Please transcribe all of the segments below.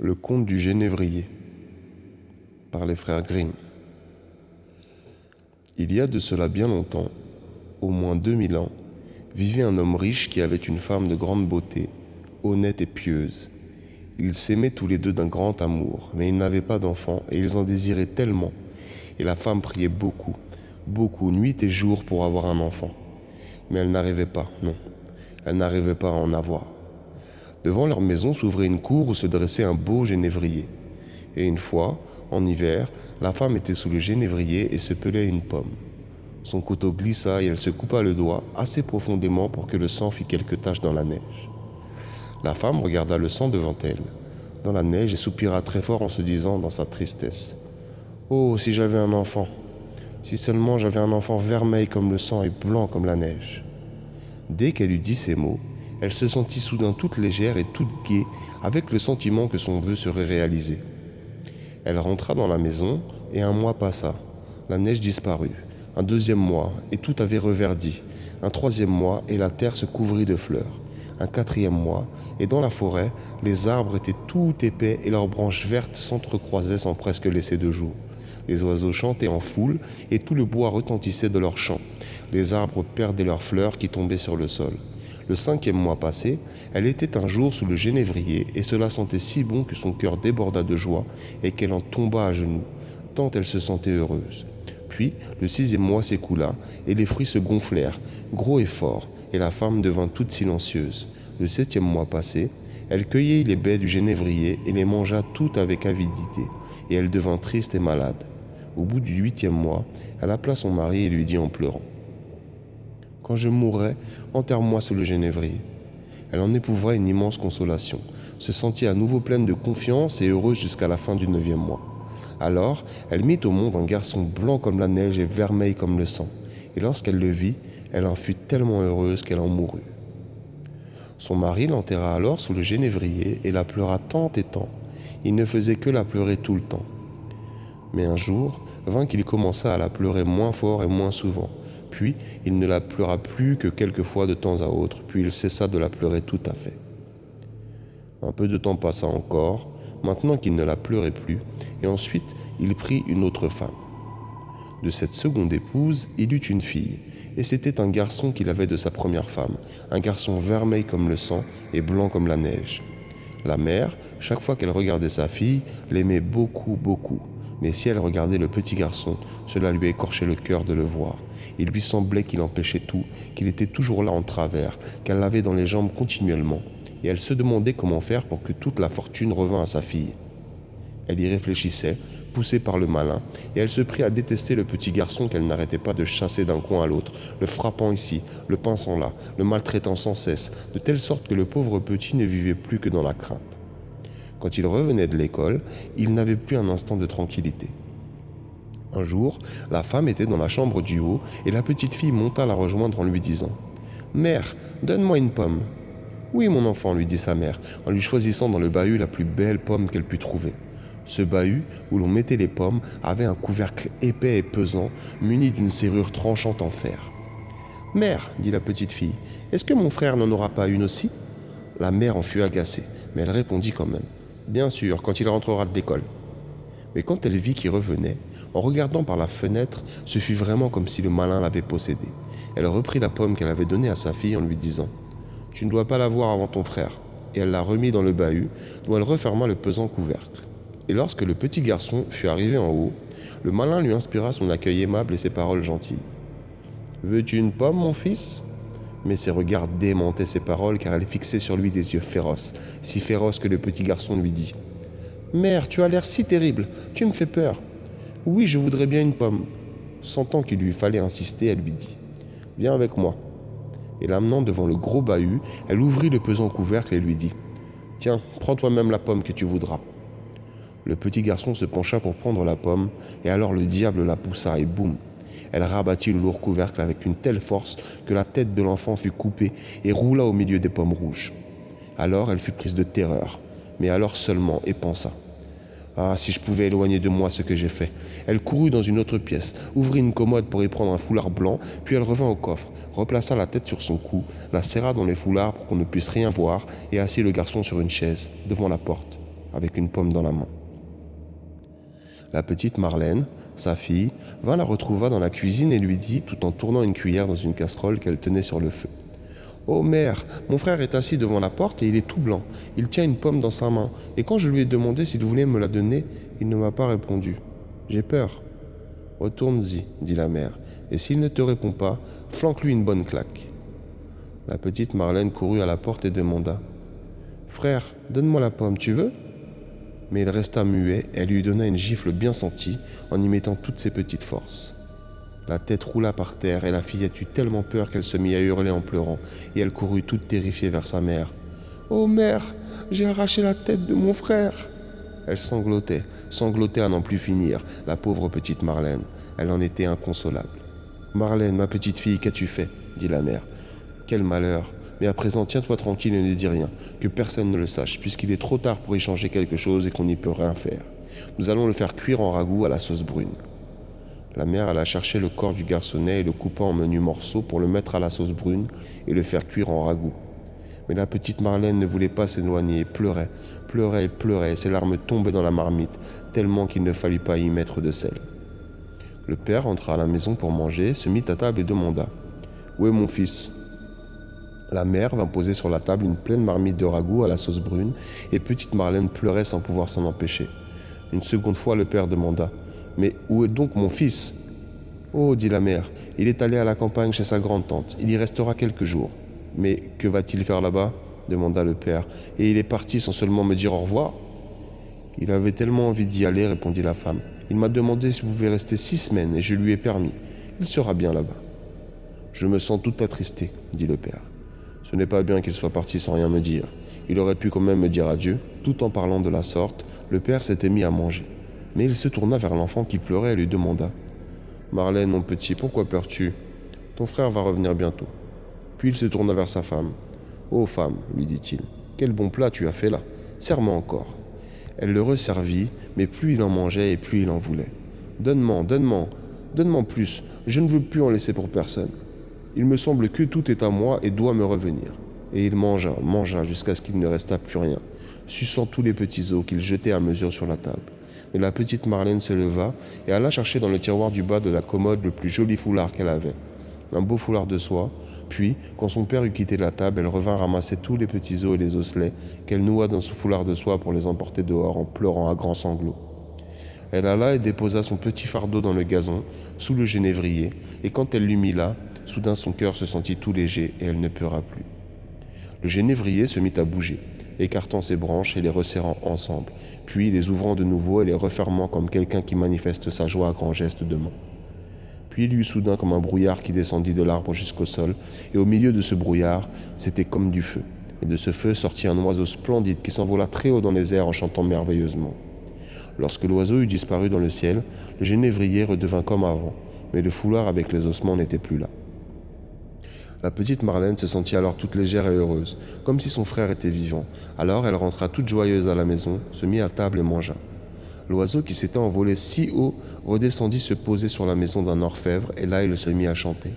Le conte du Genévrier par les frères Grimm. Il y a de cela bien longtemps, au moins 2000 ans, vivait un homme riche qui avait une femme de grande beauté, honnête et pieuse. Ils s'aimaient tous les deux d'un grand amour, mais ils n'avaient pas d'enfants et ils en désiraient tellement. Et la femme priait beaucoup, beaucoup, nuit et jour pour avoir un enfant. Mais elle n'arrivait pas, non, elle n'arrivait pas à en avoir. Devant leur maison s'ouvrait une cour où se dressait un beau genévrier. Et une fois, en hiver, la femme était sous le genévrier et se pelait une pomme. Son couteau glissa et elle se coupa le doigt assez profondément pour que le sang fît quelques taches dans la neige. La femme regarda le sang devant elle, dans la neige, et soupira très fort en se disant dans sa tristesse: « Oh, si j'avais un enfant! Si seulement j'avais un enfant vermeil comme le sang et blanc comme la neige !» Dès qu'elle eut dit ces mots, elle se sentit soudain toute légère et toute gaie, avec le sentiment que son vœu serait réalisé. Elle rentra dans la maison, et un mois passa. La neige disparut. Un deuxième mois, et tout avait reverdi. Un troisième mois, et la terre se couvrit de fleurs. Un quatrième mois, et dans la forêt, les arbres étaient tout épais et leurs branches vertes s'entrecroisaient sans presque laisser de jour. Les oiseaux chantaient en foule, et tout le bois retentissait de leurs chants. Les arbres perdaient leurs fleurs qui tombaient sur le sol. Le cinquième mois passé, elle était un jour sous le genévrier, et cela sentait si bon que son cœur déborda de joie et qu'elle en tomba à genoux, tant elle se sentait heureuse. Puis le sixième mois s'écoula, et les fruits se gonflèrent, gros et forts, et la femme devint toute silencieuse. Le septième mois passé, elle cueillit les baies du genévrier et les mangea toutes avec avidité, et elle devint triste et malade. Au bout du huitième mois, elle appela son mari et lui dit en pleurant: « Quand je mourrai, enterre-moi sous le genévrier. » Elle en éprouva une immense consolation, se sentit à nouveau pleine de confiance et heureuse jusqu'à la fin du neuvième mois. Alors, elle mit au monde un garçon blanc comme la neige et vermeil comme le sang, et lorsqu'elle le vit, elle en fut tellement heureuse qu'elle en mourut. Son mari l'enterra alors sous le genévrier et la pleura tant et tant. Il ne faisait que la pleurer tout le temps. Mais un jour vint qu'il commença à la pleurer moins fort et moins souvent. Puis il ne la pleura plus que quelques fois de temps à autre, puis il cessa de la pleurer tout à fait. Un peu de temps passa encore, maintenant qu'il ne la pleurait plus, et ensuite il prit une autre femme. De cette seconde épouse, il eut une fille, et c'était un garçon qu'il avait de sa première femme, un garçon vermeil comme le sang et blanc comme la neige. La mère, chaque fois qu'elle regardait sa fille, l'aimait beaucoup, beaucoup. Mais si elle regardait le petit garçon, cela lui écorchait le cœur de le voir. Il lui semblait qu'il empêchait tout, qu'il était toujours là en travers, qu'elle l'avait dans les jambes continuellement, et elle se demandait comment faire pour que toute la fortune revînt à sa fille. Elle y réfléchissait, poussée par le malin, et elle se prit à détester le petit garçon qu'elle n'arrêtait pas de chasser d'un coin à l'autre, le frappant ici, le pinçant là, le maltraitant sans cesse, de telle sorte que le pauvre petit ne vivait plus que dans la crainte. Quand il revenait de l'école, il n'avait plus un instant de tranquillité. Un jour, la femme était dans la chambre du haut, et la petite fille monta la rejoindre en lui disant: « Mère, donne-moi une pomme. »« Oui, mon enfant, » lui dit sa mère, en lui choisissant dans le bahut la plus belle pomme qu'elle put trouver. Ce bahut, où l'on mettait les pommes, avait un couvercle épais et pesant, muni d'une serrure tranchante en fer. « Mère, » dit la petite fille, « est-ce que mon frère n'en aura pas une aussi ?» La mère en fut agacée, mais elle répondit quand même: « Bien sûr, quand il rentrera de l'école. » Mais quand elle vit qu'il revenait, en regardant par la fenêtre, ce fut vraiment comme si le malin l'avait possédé. Elle reprit la pomme qu'elle avait donnée à sa fille en lui disant: « Tu ne dois pas la voir avant ton frère. » Et elle la remit dans le bahut, dont elle referma le pesant couvercle. Et lorsque le petit garçon fut arrivé en haut, le malin lui inspira son accueil aimable et ses paroles gentilles. « Veux-tu une pomme, mon fils ?» Mais ses regards démentaient ses paroles, car elle fixait sur lui des yeux féroces, si féroces que le petit garçon lui dit: « Mère, tu as l'air si terrible, tu me fais peur. »« Oui, je voudrais bien une pomme. » Sentant qu'il lui fallait insister, elle lui dit: « Viens avec moi. » Et l'amenant devant le gros bahut, elle ouvrit le pesant couvercle et lui dit: « Tiens, prends toi-même la pomme que tu voudras. » Le petit garçon se pencha pour prendre la pomme, et alors le diable la poussa, et boum! Elle rabattit le lourd couvercle avec une telle force que la tête de l'enfant fut coupée et roula au milieu des pommes rouges. Alors elle fut prise de terreur, mais alors seulement, et pensa: « Ah, si je pouvais éloigner de moi ce que j'ai fait !» Elle courut dans une autre pièce, ouvrit une commode pour y prendre un foulard blanc, puis elle revint au coffre, replaça la tête sur son cou, la serra dans les foulards pour qu'on ne puisse rien voir, et assit le garçon sur une chaise, devant la porte. avec une pomme dans la main. La petite Marlène, sa fille, vint la retrouva dans la cuisine et lui dit, tout en tournant une cuillère dans une casserole qu'elle tenait sur le feu: «Oh mère, mon frère est assis devant la porte et il est tout blanc. Il tient une pomme dans sa main, et quand je lui ai demandé s'il voulait me la donner, il ne m'a pas répondu. J'ai peur.» «Retourne-y», dit la mère, «et s'il ne te répond pas, flanque-lui une bonne claque.» La petite Marlène courut à la porte et demanda: «Frère, donne-moi la pomme, tu veux?» Mais il resta muet et elle lui donna une gifle bien sentie en y mettant toutes ses petites forces. La tête roula par terre et la fillette eut tellement peur qu'elle se mit à hurler en pleurant et elle courut toute terrifiée vers sa mère. «Oh mère, j'ai arraché la tête de mon frère!» Elle sanglotait à n'en plus finir, la pauvre petite Marlène. Elle en était inconsolable. «Marlène, ma petite fille, qu'as-tu fait?» dit la mère. «Quel malheur! Mais à présent, tiens-toi tranquille et ne dis rien, que personne ne le sache, puisqu'il est trop tard pour y changer quelque chose et qu'on n'y peut rien faire. Nous allons le faire cuire en ragoût à la sauce brune.» La mère alla chercher le corps du garçonnet et le coupa en menus morceaux pour le mettre à la sauce brune et le faire cuire en ragoût. Mais la petite Marlène ne voulait pas s'éloigner et pleurait, et ses larmes tombaient dans la marmite, tellement qu'il ne fallut pas y mettre de sel. Le père entra à la maison pour manger, se mit à table et demanda: «Où est mon fils ?» La mère vint poser sur la table une pleine marmite de ragoût à la sauce brune, et petite Marlène pleurait sans pouvoir s'en empêcher. Une seconde fois, le père demanda: «Mais où est donc mon fils ?» «Oh, dit la mère, il est allé à la campagne chez sa grande-tante. Il y restera quelques jours.» «Mais que va-t-il faire là-bas ?» demanda le père. «Et il est parti sans seulement me dire au revoir ?» «Il avait tellement envie d'y aller, répondit la femme. Il m'a demandé s'il pouvait rester 6 semaines et je lui ai permis. Il sera bien là-bas.» «Je me sens tout attristé, dit le père. Ce n'est pas bien qu'il soit parti sans rien me dire. Il aurait pu quand même me dire adieu. Tout en parlant de la sorte, le père s'était mis à manger. Mais il se tourna vers l'enfant qui pleurait et lui demanda: «Marlène, mon petit, pourquoi pleures-tu? Ton frère va revenir bientôt.» Puis il se tourna vers sa femme. «Ô femme, lui dit-il, quel bon plat tu as fait là. Serre-moi encore.» Elle le resservit, mais plus il en mangeait et plus il en voulait. Donne-m'en plus, je ne veux plus en laisser pour personne. Il me semble que tout est à moi et doit me revenir.» Et il mangea jusqu'à ce qu'il ne restât plus rien, suçant tous les petits os qu'il jetait à mesure sur la table. Mais la petite Marlène se leva et alla chercher dans le tiroir du bas de la commode le plus joli foulard qu'elle avait, un beau foulard de soie. Puis, quand son père eut quitté la table, elle revint ramasser tous les petits os et les osselets qu'elle noua dans son foulard de soie pour les emporter dehors en pleurant à grands sanglots. Elle alla et déposa son petit fardeau dans le gazon, sous le genévrier, et quand elle l'eut mis là, soudain son cœur se sentit tout léger et elle ne pleura plus. Le genévrier se mit à bouger, écartant ses branches et les resserrant ensemble, puis les ouvrant de nouveau et les refermant comme quelqu'un qui manifeste sa joie à grands gestes de main. Puis il y eut soudain comme un brouillard qui descendit de l'arbre jusqu'au sol, et au milieu de ce brouillard, c'était comme du feu. Et de ce feu sortit un oiseau splendide qui s'envola très haut dans les airs en chantant merveilleusement. Lorsque l'oiseau eut disparu dans le ciel, le genévrier redevint comme avant, mais le foulard avec les ossements n'était plus là. La petite Marlène se sentit alors toute légère et heureuse, comme si son frère était vivant. Alors elle rentra toute joyeuse à la maison, se mit à table et mangea. L'oiseau qui s'était envolé si haut redescendit se poser sur la maison d'un orfèvre, et là il se mit à chanter.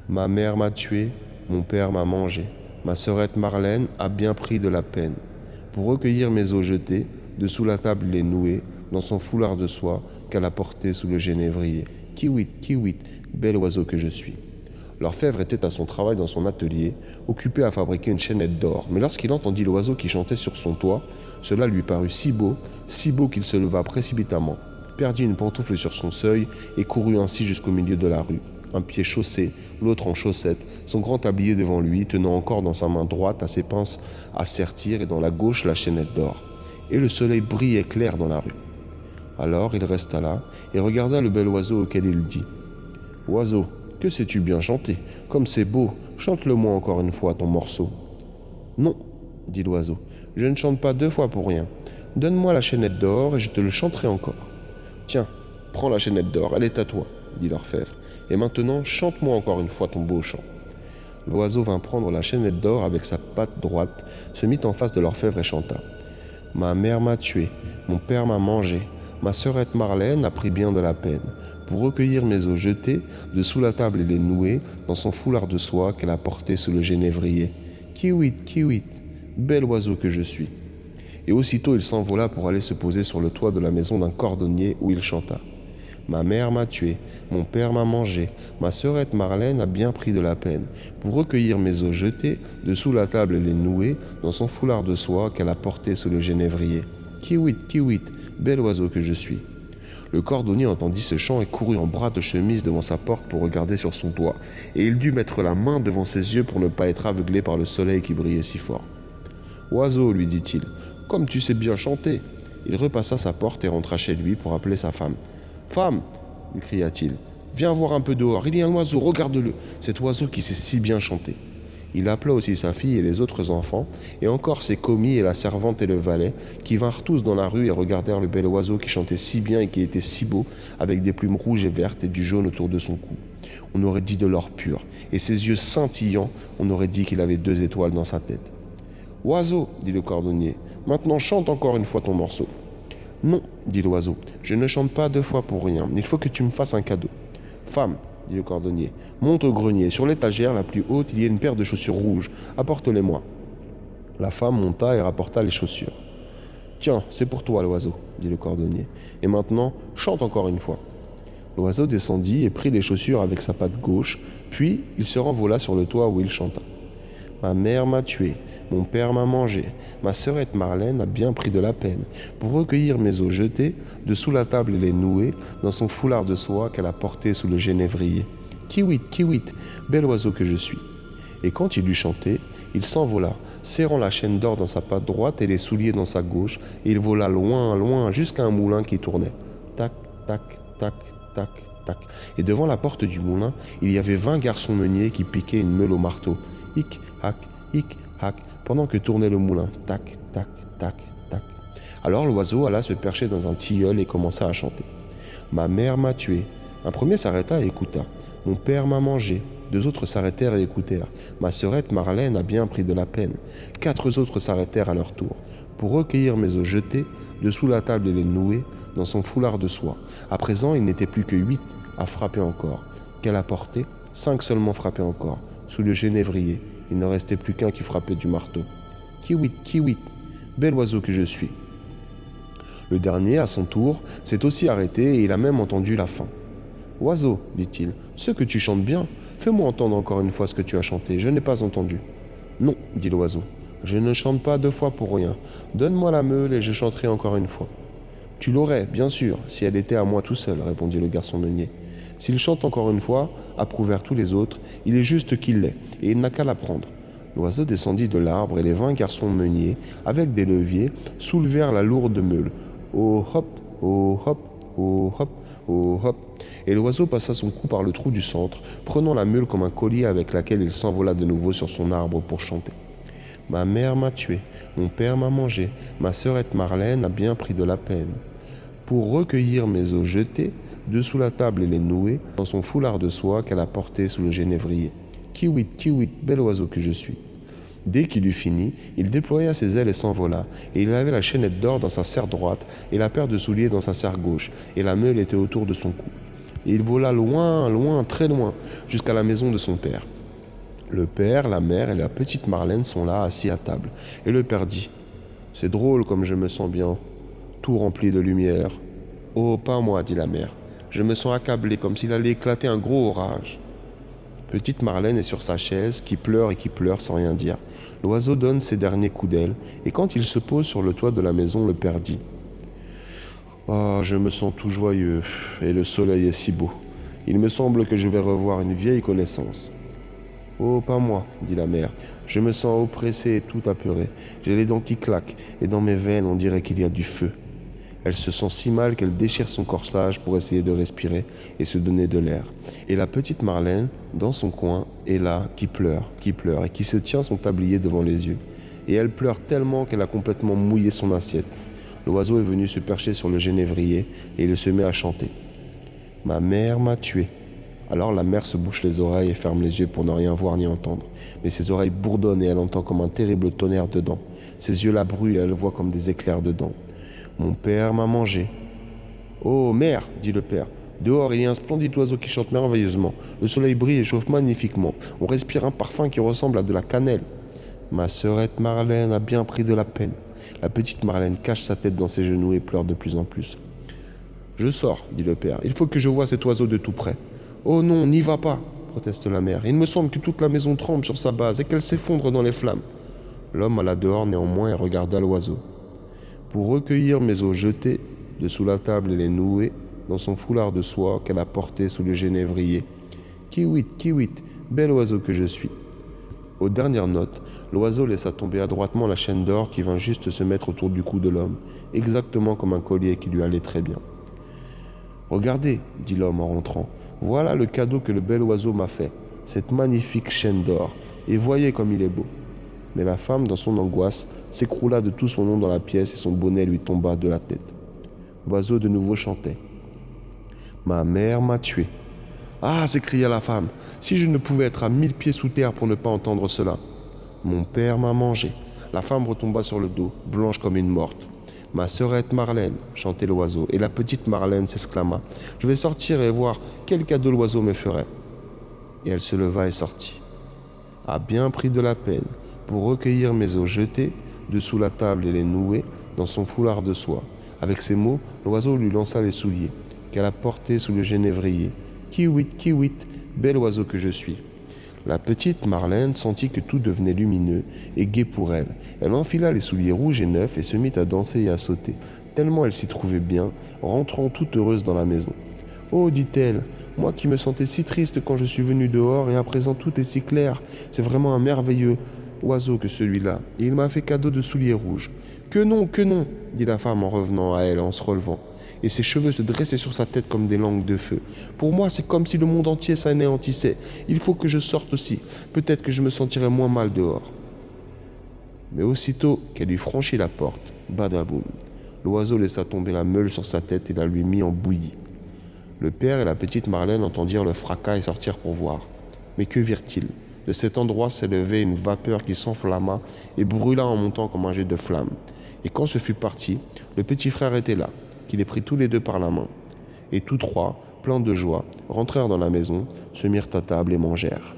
Ma mère m'a tué, mon père m'a mangé, ma sœurette Marlène a bien pris de la peine. Pour recueillir mes os jetés, dessous la table il est noué, dans son foulard de soie qu'elle a porté sous le genévrier. Kiwit, kiwit, bel oiseau que je suis. L'orfèvre était à son travail dans son atelier, occupé à fabriquer une chaînette d'or, mais lorsqu'il entendit l'oiseau qui chantait sur son toit, cela lui parut si beau qu'il se leva précipitamment, perdit une pantoufle sur son seuil et courut ainsi jusqu'au milieu de la rue, un pied chaussé, l'autre en chaussettes, son grand tablier devant lui, tenant encore dans sa main droite à ses pinces à sertir et dans la gauche la chaînette d'or. Et le soleil brillait clair dans la rue. Alors il resta là et regarda le bel oiseau auquel il dit: Oiseau, que sais-tu bien chanter? Comme c'est beau, chante-le-moi encore une fois ton morceau. Non, dit l'oiseau, je ne chante pas 2 fois pour rien. Donne-moi la chaînette d'or et je te le chanterai encore. Tiens, prends la chaînette d'or, elle est à toi, dit l'orfèvre. Et maintenant, chante-moi encore une fois ton beau chant. L'oiseau vint prendre la chaînette d'or avec sa patte droite, se mit en face de l'orfèvre et chanta. Ma mère m'a tué, mon père m'a mangé, ma sœurette Marlène a pris bien de la peine. Pour recueillir mes os jetés, de sous la table et les nouer, dans son foulard de soie qu'elle a porté sous le genévrier. Kiwit, kiwit, bel oiseau que je suis. Et aussitôt il s'envola pour aller se poser sur le toit de la maison d'un cordonnier où il chanta. Ma mère m'a tué, mon père m'a mangé, ma sœurette Marlène a bien pris de la peine pour recueillir mes os jetés dessous la table et les nouer dans son foulard de soie qu'elle a porté sous le genévrier. Kiwit, kiwit, bel oiseau que je suis. Le cordonnier entendit ce chant et courut en bras de chemise devant sa porte pour regarder sur son toit, et il dut mettre la main devant ses yeux pour ne pas être aveuglé par le soleil qui brillait si fort. Oiseau, lui dit-il, comme tu sais bien chanter. Il repassa sa porte et rentra chez lui pour appeler sa femme. Femme, lui cria-t-il, viens voir un peu dehors, il y a un oiseau, regarde-le, cet oiseau qui sait si bien chanter. Il appela aussi sa fille et les autres enfants, et encore ses commis et la servante et le valet, qui vinrent tous dans la rue et regardèrent le bel oiseau qui chantait si bien et qui était si beau, avec des plumes rouges et vertes et du jaune autour de son cou. On aurait dit de l'or pur, et ses yeux scintillants, on aurait dit qu'il avait 2 étoiles dans sa tête. « Oiseau, dit le cordonnier, maintenant chante encore une fois ton morceau. » « Non, dit l'oiseau, je ne chante pas 2 fois pour rien, il faut que tu me fasses un cadeau. »« Femme, dit le cordonnier, monte au grenier, sur l'étagère la plus haute, il y a une paire de chaussures rouges, apporte-les-moi. » La femme monta et rapporta les chaussures. « Tiens, c'est pour toi l'oiseau, dit le cordonnier, et maintenant chante encore une fois. » L'oiseau descendit et prit les chaussures avec sa patte gauche, puis il se renvola sur le toit où il chanta. Ma mère m'a tué, mon père m'a mangé, ma sœurette Marlène a bien pris de la peine pour recueillir mes os jetés dessous la table et les nouer dans son foulard de soie qu'elle a porté sous le genévrier. Kiwit, kiwit, bel oiseau que je suis. Et quand il eut chanté, il s'envola, serrant la chaîne d'or dans sa patte droite et les souliers dans sa gauche, et il vola loin, loin, jusqu'à un moulin qui tournait. Tac, tac, tac, tac, tac. Et devant la porte du moulin, il y avait 20 garçons meuniers qui piquaient une meule au marteau. Hic, hac, hic, hac, pendant que tournait le moulin. Tac, tac, tac, tac. Alors l'oiseau alla se percher dans un tilleul et commença à chanter. Ma mère m'a tué. Un premier s'arrêta et écouta. Mon père m'a mangé. 2 autres s'arrêtèrent et écoutèrent. Ma sœurette Marlène a bien pris de la peine. 4 autres s'arrêtèrent à leur tour, pour recueillir mes os jetés dessous la table et les nouer dans son foulard de soie. À présent, il n'était plus que 8 à frapper encore. Qu'elle a porté, 5 seulement frappaient encore, sous le genévrier. Il ne restait plus qu'un qui frappait du marteau. Kiwit, kiwit, bel oiseau que je suis. Le dernier, à son tour, s'est aussi arrêté et il a même entendu la fin. Oiseau, dit-il, ce que tu chantes bien, fais-moi entendre encore une fois ce que tu as chanté, je n'ai pas entendu. Non, dit l'oiseau, je ne chante pas 2 fois pour rien. Donne-moi la meule et je chanterai encore une fois. Tu l'aurais, bien sûr, si elle était à moi tout seul, répondit le garçon meunier. S'il chante encore une fois, approuvèrent tous les autres, il est juste qu'il l'ait, et il n'a qu'à la prendre. L'oiseau descendit de l'arbre et les 20 garçons meuniers, avec des leviers, soulevèrent la lourde meule. Oh hop, oh hop, oh hop, oh hop. Et l'oiseau passa son cou par le trou du centre, prenant la meule comme un collier avec laquelle il s'envola de nouveau sur son arbre pour chanter. Ma mère m'a tué, mon père m'a mangé, ma sœurette Marlène a bien pris de la peine pour recueillir mes os jetés dessous la table et les nouer dans son foulard de soie qu'elle a porté sous le genévrier. Kiwit, kiwit, bel oiseau que je suis. Dès qu'il eut fini, il déploya ses ailes et s'envola, et il avait la chaînette d'or dans sa serre droite et la paire de souliers dans sa serre gauche, et la meule était autour de son cou. Et il vola loin, loin, très loin, jusqu'à la maison de son père. Le père, la mère et la petite Marlène sont là, assis à table, et le père dit « C'est drôle comme je me sens bien, tout rempli de lumière. »« Oh, pas moi, dit la mère. Je me sens accablé comme s'il allait éclater un gros orage. » Petite Marlène est sur sa chaise, qui pleure sans rien dire. L'oiseau donne ses derniers coups d'aile, et quand il se pose sur le toit de la maison, le père dit « Ah, je me sens tout joyeux, et le soleil est si beau. Il me semble que je vais revoir une vieille connaissance. »« Oh, pas moi, dit la mère. Je me sens oppressé et tout apeuré. J'ai les dents qui claquent, et dans mes veines, on dirait qu'il y a du feu. » Elle se sent si mal qu'elle déchire son corsage pour essayer de respirer et se donner de l'air. Et la petite Marlène, dans son coin, est là, qui pleure, et qui se tient son tablier devant les yeux. Et elle pleure tellement qu'elle a complètement mouillé son assiette. L'oiseau est venu se percher sur le genévrier et il se met à chanter. « Ma mère m'a tué. » Alors la mère se bouche les oreilles et ferme les yeux pour ne rien voir ni entendre. Mais ses oreilles bourdonnent et elle entend comme un terrible tonnerre dedans. Ses yeux la brûlent et elle voit comme des éclairs dedans. Mon père m'a mangé. Oh, mère, dit le père, dehors il y a un splendide oiseau qui chante merveilleusement. Le soleil brille et chauffe magnifiquement. On respire un parfum qui ressemble à de la cannelle. Ma sœurette Marlène a bien pris de la peine La petite Marlène cache sa tête dans ses genoux et pleure de plus en plus. « Je sors, dit le père. Il faut que je voie cet oiseau de tout près. Oh non, n'y va pas, proteste la mère. Il me semble que toute la maison tremble sur sa base et qu'elle s'effondre dans les flammes. L'homme alla dehors néanmoins et regarda l'oiseau. Pour recueillir mes os jetés de sous la table et les nouer dans son foulard de soie qu'elle a porté sous le genévrier. Kiwit, kiwit, bel oiseau que je suis. Aux dernières notes, l'oiseau laissa tomber adroitement la chaîne d'or qui vint juste se mettre autour du cou de l'homme, exactement comme un collier qui lui allait très bien. Regardez, dit l'homme en rentrant, voilà le cadeau que le bel oiseau m'a fait, cette magnifique chaîne d'or, et voyez comme il est beau. Mais la femme, dans son angoisse, s'écroula de tout son long dans la pièce et son bonnet lui tomba de la tête. L'oiseau de nouveau chantait. Ma mère m'a tué. Ah, s'écria la femme, si je ne pouvais être à 1000 pieds sous terre pour ne pas entendre cela. Mon père m'a mangé. La femme retomba sur le dos, blanche comme une morte. Ma sœurette Marlène, chantait l'oiseau, et la petite Marlène s'exclama. Je vais sortir et voir quel cadeau l'oiseau me ferait. Et elle se leva et sortit. A bien pris de la peine pour recueillir mes os jetés dessous la table et les nouer dans son foulard de soie. Avec ces mots, l'oiseau lui lança les souliers qu'elle a portés sous le genévrier. Kiwit, kiwit, bel oiseau que je suis. La petite Marlène sentit que tout devenait lumineux et gai pour elle. Elle enfila les souliers rouges et neufs et se mit à danser et à sauter, tellement elle s'y trouvait bien, rentrant toute heureuse dans la maison. « Oh, dit-elle, moi qui me sentais si triste quand je suis venue dehors et à présent tout est si clair, c'est vraiment un merveilleux oiseau que celui-là, et il m'a fait cadeau de souliers rouges. »« Que non, dit la femme en revenant à elle en se relevant, et ses cheveux se dressaient sur sa tête comme des langues de feu. Pour moi, c'est comme si le monde entier s'anéantissait. Il faut que je sorte aussi. Peut-être que je me sentirai moins mal dehors. Mais aussitôt qu'elle eut franchi la porte, badaboum, l'oiseau laissa tomber la meule sur sa tête et la lui mit en bouillie. Le père et la petite Marlène entendirent le fracas et sortirent pour voir. Mais que virent-ils? De cet endroit s'élevait une vapeur qui s'enflamma et brûla en montant comme un jet de flamme. Et quand ce fut parti, le petit frère était là, qui les prit tous les deux par la main. Et tous trois, pleins de joie, rentrèrent dans la maison, se mirent à table et mangèrent.